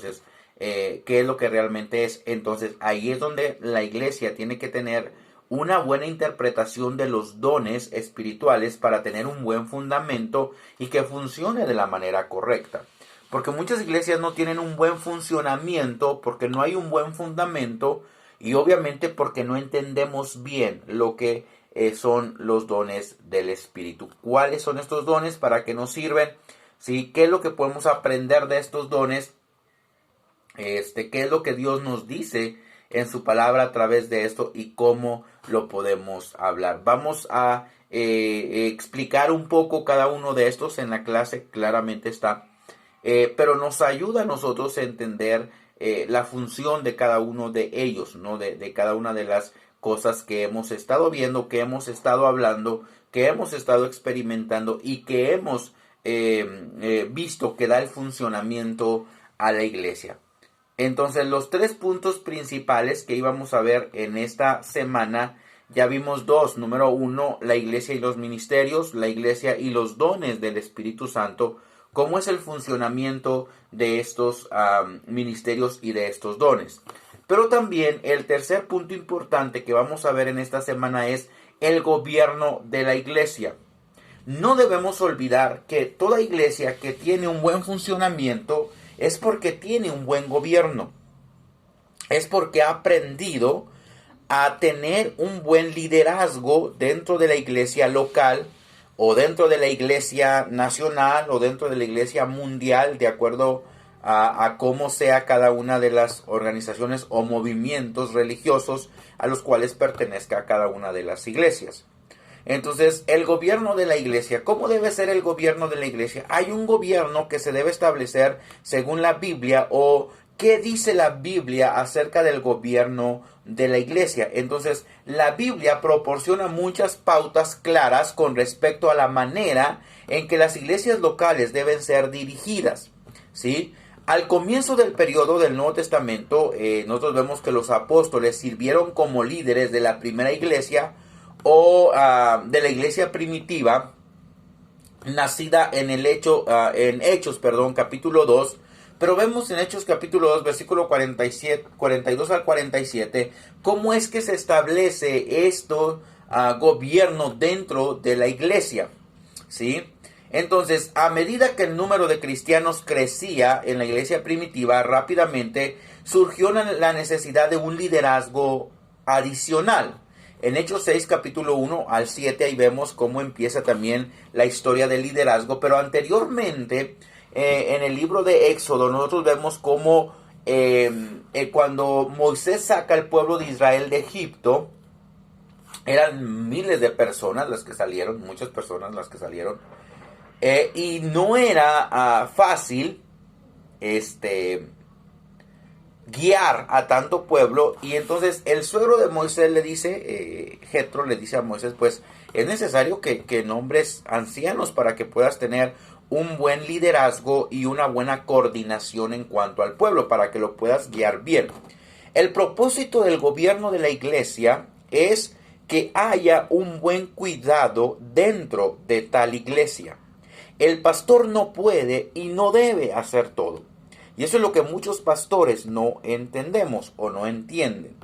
Entonces, ¿qué es lo que realmente es? Entonces, ahí es donde la iglesia tiene que tener una buena interpretación de los dones espirituales para tener un buen fundamento y que funcione de la manera correcta. Porque muchas iglesias no tienen un buen funcionamiento porque no hay un buen fundamento y obviamente porque no entendemos bien lo que son los dones del Espíritu. ¿Cuáles son estos dones? ¿Para qué nos sirven? ¿Sí? ¿Qué es lo que podemos aprender de estos dones? ¿Qué es lo que Dios nos dice en su palabra a través de esto y cómo lo podemos hablar? Vamos a explicar un poco cada uno de estos en la clase, claramente está. Pero nos ayuda a nosotros a entender la función de cada uno de ellos, ¿no? De cada una de las cosas que hemos estado viendo, que hemos estado hablando, que hemos estado experimentando y que hemos visto que da el funcionamiento a la iglesia. Entonces, los 3 puntos principales que íbamos a ver en esta semana, ya vimos 2. Número 1, la iglesia y los ministerios, la iglesia y los dones del Espíritu Santo. ¿Cómo es el funcionamiento de estos ministerios y de estos dones? Pero también el tercer punto importante que vamos a ver en esta semana es el gobierno de la iglesia. No debemos olvidar que toda iglesia que tiene un buen funcionamiento es porque tiene un buen gobierno. Es porque ha aprendido a tener un buen liderazgo dentro de la iglesia local o dentro de la iglesia nacional o dentro de la iglesia mundial, de acuerdo a cómo sea cada una de las organizaciones o movimientos religiosos a los cuales pertenezca cada una de las iglesias. Entonces, el gobierno de la iglesia, ¿cómo debe ser el gobierno de la iglesia? Hay un gobierno que se debe establecer según la Biblia o qué dice la Biblia acerca del gobierno de la iglesia. Entonces, la Biblia proporciona muchas pautas claras con respecto a la manera en que las iglesias locales deben ser dirigidas, ¿sí? Al comienzo del periodo del Nuevo Testamento, nosotros vemos que los apóstoles sirvieron como líderes de la primera iglesia o de la iglesia primitiva, nacida en Hechos, capítulo 2, pero vemos en Hechos capítulo 2, versículo 42 al 47, cómo es que se establece gobierno dentro de la iglesia, ¿sí? Entonces, a medida que el número de cristianos crecía en la iglesia primitiva, rápidamente surgió la necesidad de un liderazgo adicional. En Hechos 6, capítulo 1 al 7, ahí vemos cómo empieza también la historia del liderazgo. Pero anteriormente, en el libro de Éxodo, nosotros vemos cómo cuando Moisés saca al pueblo de Israel de Egipto, eran miles de personas las que salieron, muchas personas las que salieron. Y no era fácil guiar a tanto pueblo, y entonces el suegro de Moisés le dice, Jetro le dice a Moisés, pues es necesario que nombres ancianos para que puedas tener un buen liderazgo y una buena coordinación en cuanto al pueblo, para que lo puedas guiar bien. El propósito del gobierno de la iglesia es que haya un buen cuidado dentro de tal iglesia. El pastor no puede y no debe hacer todo. Y eso es lo que muchos pastores no entendemos o no entienden.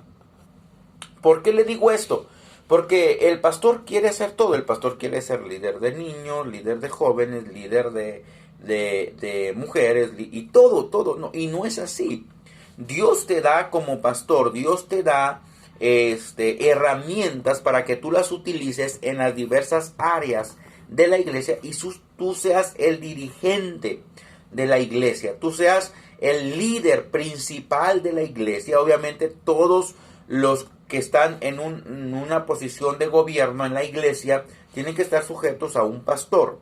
¿Por qué le digo esto? Porque el pastor quiere hacer todo. El pastor quiere ser líder de niños, líder de jóvenes, líder de mujeres y todo. No, y no es así. Dios te da como pastor, Dios te da herramientas para que tú las utilices en las diversas áreas de la iglesia y tú seas el dirigente de la iglesia, tú seas el líder principal de la iglesia. Obviamente todos los que están en una posición de gobierno en la iglesia tienen que estar sujetos a un pastor.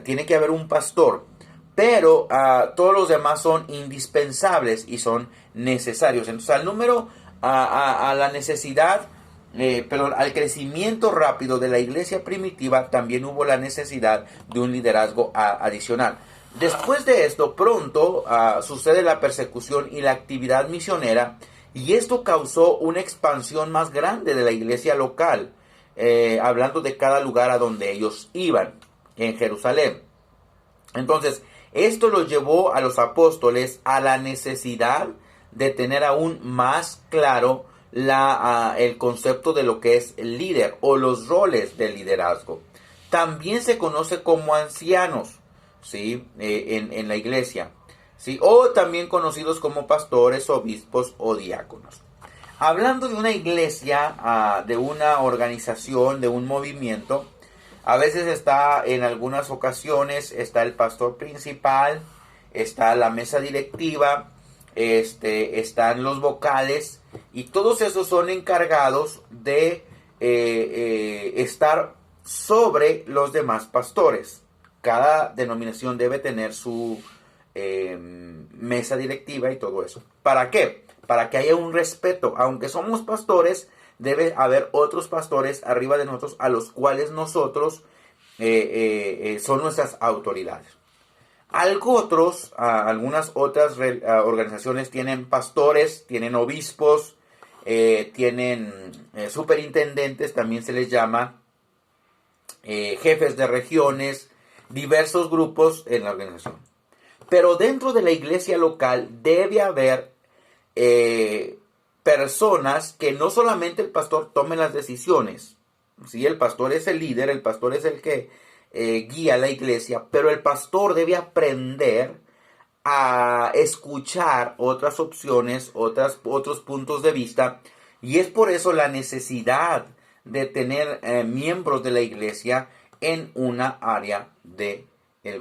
Tiene que haber un pastor, pero todos los demás son indispensables y son necesarios. Entonces a la necesidad, al crecimiento rápido de la iglesia primitiva también hubo la necesidad de un liderazgo adicional. Después de esto, pronto sucede la persecución y la actividad misionera, y esto causó una expansión más grande de la iglesia local, hablando de cada lugar a donde ellos iban, en Jerusalén. Entonces, Esto los llevó a los apóstoles a la necesidad de tener aún más claro el concepto de lo que es el líder o los roles del liderazgo. También se conoce como ancianos, ¿sí? En la iglesia, ¿sí? O también conocidos como pastores, obispos o diáconos. Hablando de una iglesia, de una organización, de un movimiento, a veces está, en algunas ocasiones, está el pastor principal, está la mesa directiva, están los vocales, y todos esos son encargados de estar sobre los demás pastores. Cada denominación debe tener su mesa directiva y todo eso. ¿Para qué? Para que haya un respeto. Aunque somos pastores, debe haber otros pastores arriba de nosotros a los cuales nosotros son nuestras autoridades. Algunas otras organizaciones tienen pastores, tienen obispos, tienen superintendentes, también se les llama, jefes de regiones, diversos grupos en la organización. Pero dentro de la iglesia local debe haber personas que no solamente el pastor tome las decisiones. ¿Sí? El pastor es el líder, el pastor es el que guía la iglesia, pero el pastor debe aprender a escuchar otras opciones, otros puntos de vista, y es por eso la necesidad de tener miembros de la iglesia en una área del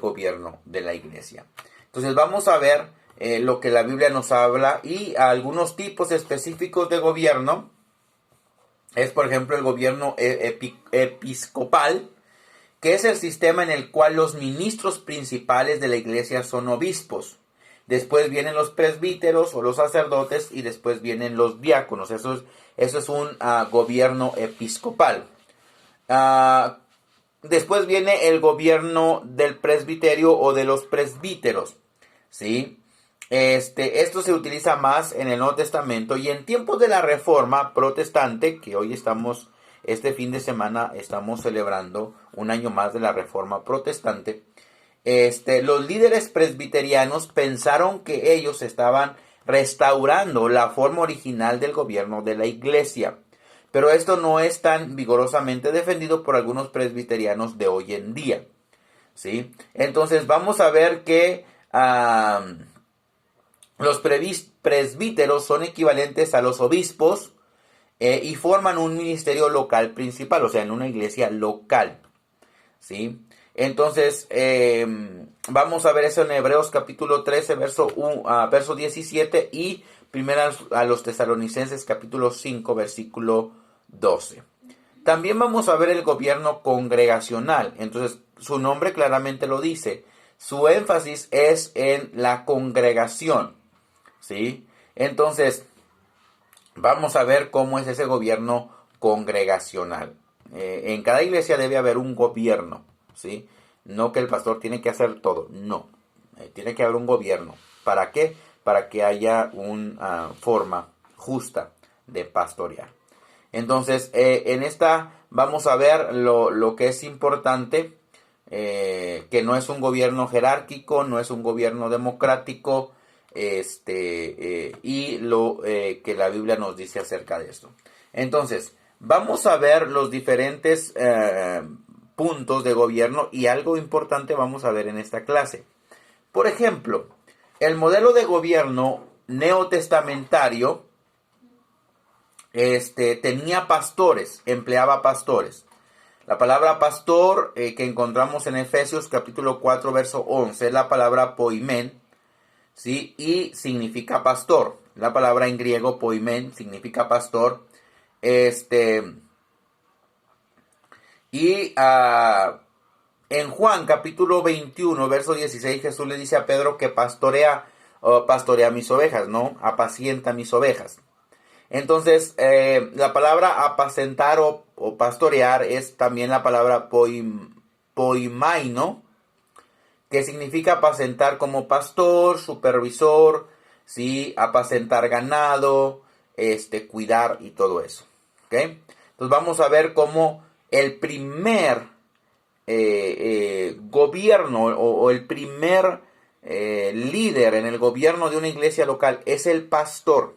gobierno de la iglesia. Entonces vamos a ver lo que la Biblia nos habla y algunos tipos específicos de gobierno. Es, por ejemplo, el gobierno episcopal, que es el sistema en el cual los ministros principales de la iglesia son obispos. Después vienen los presbíteros o los sacerdotes y después vienen los diáconos. Eso es un gobierno episcopal. Después viene el gobierno del presbiterio o de los presbíteros, ¿sí? Esto se utiliza más en el Nuevo Testamento y en tiempos de la Reforma Protestante, que hoy este fin de semana estamos celebrando un año más de la Reforma Protestante. Los líderes presbiterianos pensaron que ellos estaban restaurando la forma original del gobierno de la iglesia, pero esto no es tan vigorosamente defendido por algunos presbiterianos de hoy en día, ¿sí? Entonces vamos a ver que los presbíteros son equivalentes a los obispos y forman un ministerio local principal, o sea, en una iglesia local, ¿sí? Entonces, vamos a ver eso en Hebreos capítulo 13, verso 17 y primera a los Tesalonicenses capítulo 5, versículo 12. También vamos a ver el gobierno congregacional. Entonces, su nombre claramente lo dice. Su énfasis es en la congregación, ¿sí? Entonces, vamos a ver cómo es ese gobierno congregacional. En cada iglesia debe haber un gobierno, ¿sí? No que el pastor tiene que hacer todo, no. Tiene que haber un gobierno. ¿Para qué? Para que haya una forma justa de pastorear. Entonces, en esta vamos a ver lo que es importante, que no es un gobierno jerárquico, no es un gobierno democrático, y lo que la Biblia nos dice acerca de esto. Entonces, vamos a ver los diferentes puntos de gobierno y algo importante vamos a ver en esta clase. Por ejemplo, el modelo de gobierno neotestamentario tenía pastores, empleaba pastores. La palabra pastor que encontramos en Efesios capítulo 4 verso 11 es la palabra poimen, ¿sí? Y significa pastor. La palabra en griego poimen significa pastor. En Juan capítulo 21 verso 16 Jesús le dice a Pedro que pastorea mis ovejas, ¿no? Apacienta mis ovejas. Entonces, la palabra apacentar o pastorear es también la palabra poimaino, que significa apacentar como pastor, supervisor, ¿sí? Apacentar ganado, cuidar y todo eso, ¿ok? Entonces vamos a ver cómo el primer gobierno o el primer líder en el gobierno de una iglesia local es el pastor,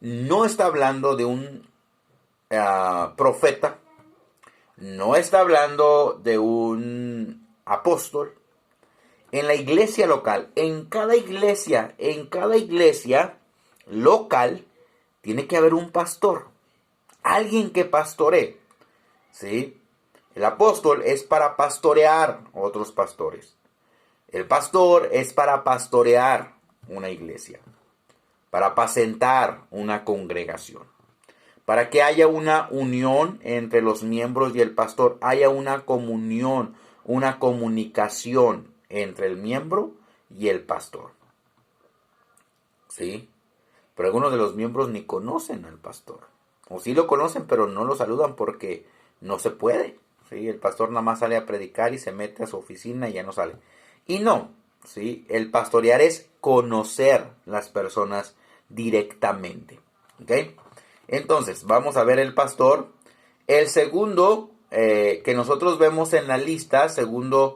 no está hablando de un profeta, no está hablando de un apóstol. En la iglesia local, en cada iglesia local, tiene que haber un pastor, alguien que pastoree, ¿sí? El apóstol es para pastorear otros pastores. El pastor es para pastorear una iglesia, para apacentar una congregación. Para que haya una unión entre los miembros y el pastor, haya una comunión, una comunicación entre el miembro y el pastor. ¿Sí? Pero algunos de los miembros ni conocen al pastor. O sí lo conocen, pero no lo saludan porque no se puede. ¿Sí? El pastor nada más sale a predicar y se mete a su oficina y ya no sale. Y no, ¿sí? El pastorear es conocer las personas directamente. ¿Ok? Entonces, vamos a ver el pastor. El segundo que nosotros vemos en la lista, segunda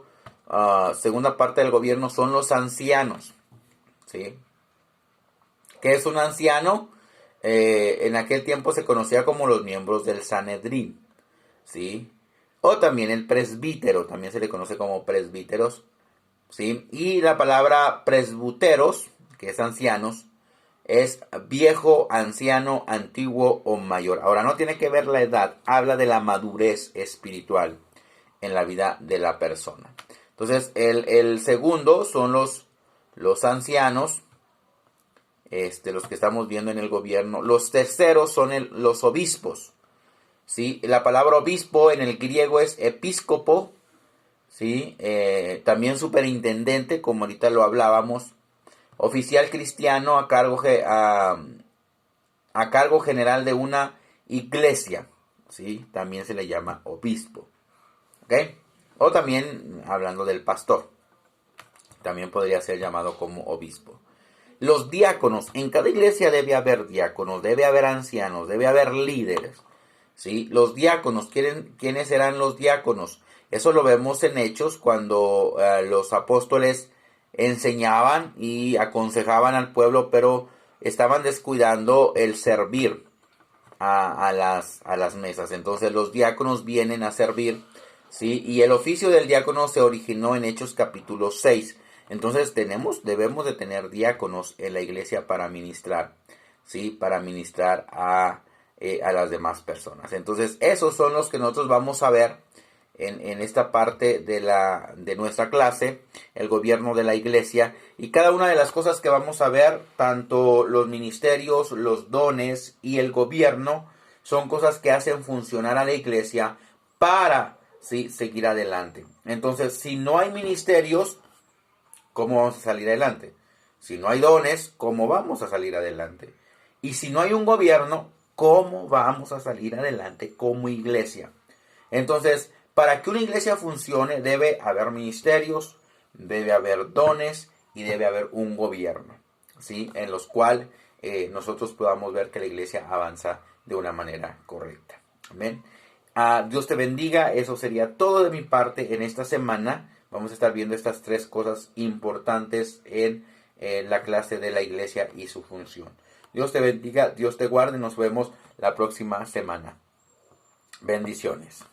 parte del gobierno, son los ancianos. ¿Sí? ¿Qué es un anciano? En aquel tiempo se conocía como los miembros del Sanedrín. ¿Sí? O también el presbítero, también se le conoce como presbíteros. ¿Sí? Y la palabra presbuteros, que es ancianos, es viejo, anciano, antiguo o mayor. Ahora, no tiene que ver la edad, habla de la madurez espiritual en la vida de la persona. Entonces, el segundo son los ancianos, los que estamos viendo en el gobierno. Los terceros son los obispos. ¿Sí? La palabra obispo en el griego es episcopo, ¿sí? También superintendente, como ahorita lo hablábamos. Oficial cristiano a cargo general de una iglesia, ¿sí? También se le llama obispo, ¿ok? O también, hablando del pastor, también podría ser llamado como obispo. Los diáconos, en cada iglesia debe haber diáconos, debe haber ancianos, debe haber líderes, ¿sí? Los diáconos, ¿quiénes serán los diáconos? Eso lo vemos en Hechos cuando los apóstoles enseñaban y aconsejaban al pueblo, pero estaban descuidando el servir a las mesas. Entonces los diáconos vienen a servir, ¿sí? Y el oficio del diácono se originó en Hechos capítulo 6. Entonces debemos de tener diáconos en la iglesia para ministrar, ¿sí? Para ministrar a las demás personas. Entonces esos son los que nosotros vamos a ver en esta parte de nuestra clase, el gobierno de la iglesia, y cada una de las cosas que vamos a ver, tanto los ministerios, los dones y el gobierno, son cosas que hacen funcionar a la iglesia para, ¿sí?, seguir adelante. Entonces, si no hay ministerios, ¿cómo vamos a salir adelante? Si no hay dones, ¿cómo vamos a salir adelante? Y si no hay un gobierno, ¿cómo vamos a salir adelante como iglesia? Entonces, para que una iglesia funcione debe haber ministerios, debe haber dones y debe haber un gobierno, ¿sí? En los cuales nosotros podamos ver que la iglesia avanza de una manera correcta. Amén. Dios te bendiga. Eso sería todo de mi parte en esta semana. Vamos a estar viendo estas tres cosas importantes en la clase de la iglesia y su función. Dios te bendiga, Dios te guarde. Nos vemos la próxima semana. Bendiciones.